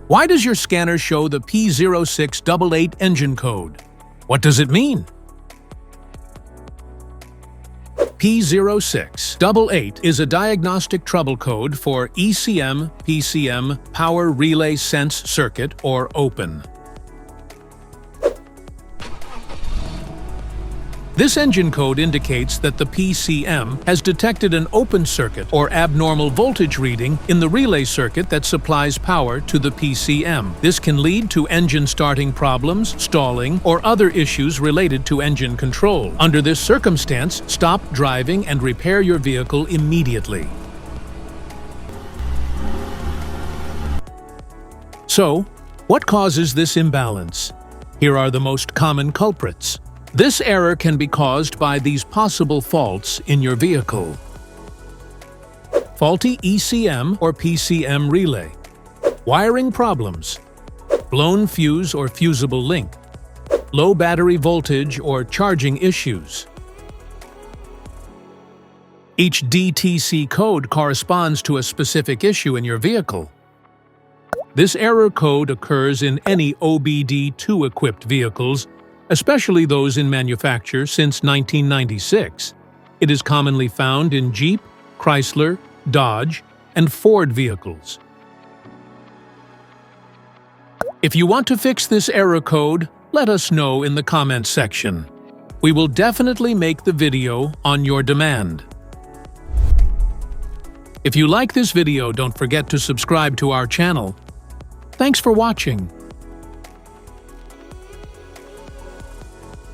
Why does your scanner show the P0688 engine code? What does it mean? P0688 is a diagnostic trouble code for ECM, PCM, Power Relay Sense Circuit, or OPEN. This engine code indicates that the PCM has detected an open circuit or abnormal voltage reading in the relay circuit that supplies power to the PCM. This can lead to engine starting problems, stalling, or other issues related to engine control. Under this circumstance, stop driving and repair your vehicle immediately. So, what causes this imbalance? Here are the most common culprits. This error can be caused by these possible faults in your vehicle. Faulty ECM or PCM relay. Wiring problems. Blown fuse or fusible link. Low battery voltage or charging issues. Each DTC code corresponds to a specific issue in your vehicle. This error code occurs in any OBD2 equipped vehicles, especially those in manufacture since 1996. It is commonly found in Jeep, Chrysler, Dodge, and Ford vehicles. If you want to fix this error code, let us know in the comments section. We will definitely make the video on your demand. If you like this video, don't forget to subscribe to our channel. Thanks for watching.